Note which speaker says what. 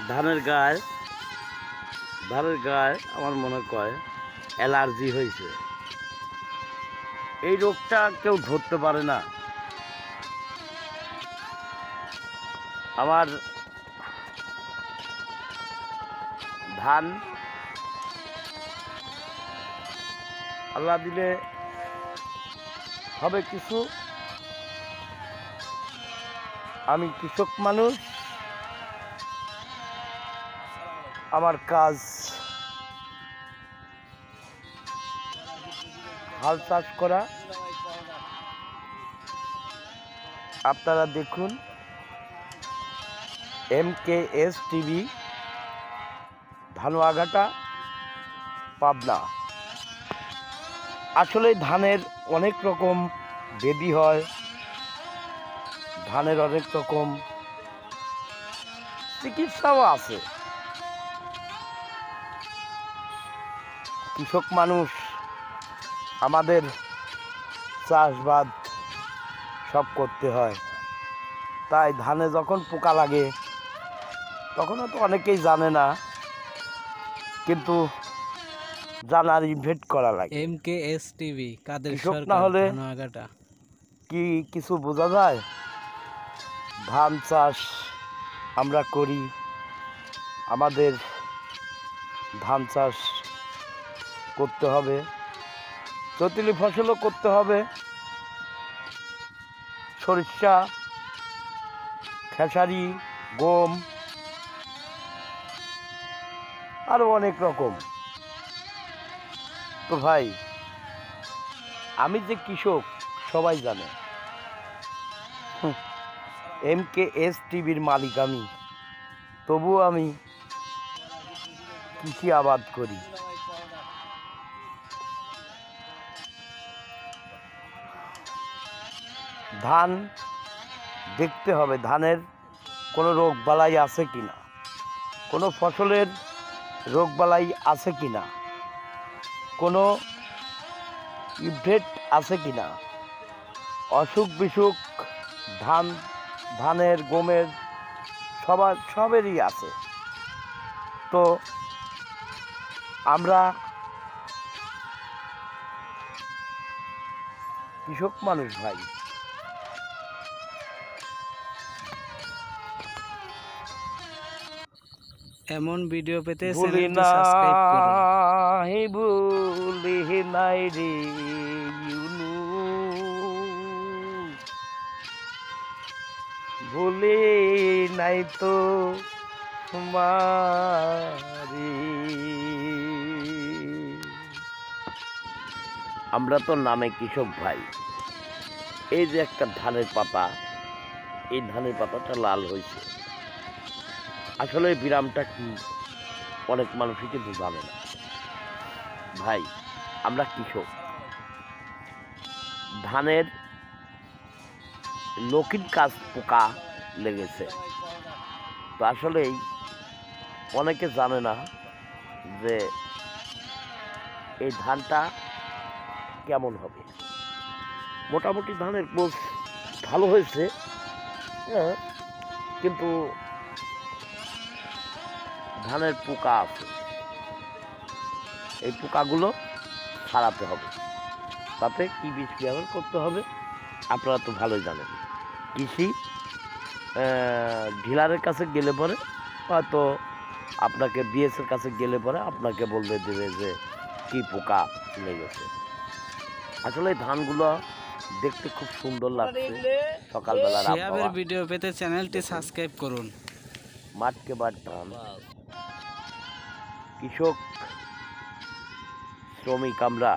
Speaker 1: ধানের গায়ে আমার মনে হয় অ্যালার্জি হয়েছে। এই রোগটা কেউ ধরতে পারে না। আমার ধান আল্লাহ দিলে হবে কিছু। আমি কৃষক মানুষ, আমার কাজ হাল চাষ করা। আপনারা দেখুন MKS টিভি, ধানুয়াঘাটা, পাবনা। আসলে ধানের অনেক রকম ব্যাধি হয়, ধানের অনেক রকম চিকিৎসাও আছে। কৃষক মানুষ, আমাদের চাষবাদ সব করতে হয়। তাই ধানে যখন পোকা লাগে তখন তো অনেকেই জানে না, কিন্তু জানার ইনভেট করা লাগে।
Speaker 2: MKS টিভি কাদের
Speaker 1: কৃষক না
Speaker 2: সরকার,
Speaker 1: হলে
Speaker 2: ধানুয়াঘাটা।
Speaker 1: কি কিছু বোঝা যায়? ধান চাষ আমরা করি, আমাদের ধান চাষ করতে হবে, চতিলি ফসলও করতে হবে, সরিষা, খেসারি, গম, আরও অনেক রকম। তো ভাই, আমি যে কৃষক সবাই জানে। MKS টিভির মালিক আমি, তবুও আমি কৃষি আবাদ করি। ধান দেখতে হবে ধানের কোনো রোগ বালাই আছে কিনা, কোনো ফসলের রোগ বালাই আছে কিনা, কোনো ইফেক্ট আছে কিনা, অসুখ বিসুখ ধানের, গমের, সবেরই আছে। তো আমরা কৃষক মানুষ ভাই,
Speaker 2: এমন ভিডিও পেতে
Speaker 1: ভুলি
Speaker 2: চ্যানেলটি সাবস্ক্রাইব করুন।
Speaker 1: ভুলি নাই রে ইউনুস, ভুলি নাই তো তোমারি। আমরা তো নামে কৃষক ভাই। এই যে একটা ধানের পাতা, এই ধানের পাতাটা লাল হয়েছে, আসলে এই বিরামটা কি অনেক মানুষই কিন্তু জানে না। ভাই, আমরা কৃষক, ধানের লকিন কাজ পোকা লেগেছে। তো আসলেই অনেকে জানে না যে এই ধানটা কেমন হবে। মোটামুটি ধানের গোছ ভালো হয়েছে, হ্যাঁ, কিন্তু ধানের পোকা আছে। এই পোকাগুলো ছাড়াতে হবে। তাতে কি বীজ ব্যবহার করতে হবে আপনারা তো ভালোই জানেন। কৃষি ডিলারের কাছে গেলে পরে, হয়তো আপনাকে বিএসের কাছে গেলে পরে আপনাকে বলতে দেবে যে কি পোকা লেগেছে। আসলে এই ধানগুলো দেখতে খুব সুন্দর লাগছে। সকালবেলার আবহাওয়া,
Speaker 2: ভিডিও পেতে চ্যানেলটি সাবস্ক্রাইব করুন।
Speaker 1: মাঠকে বাট ধান, কৃষক শ্রমিক আমরা।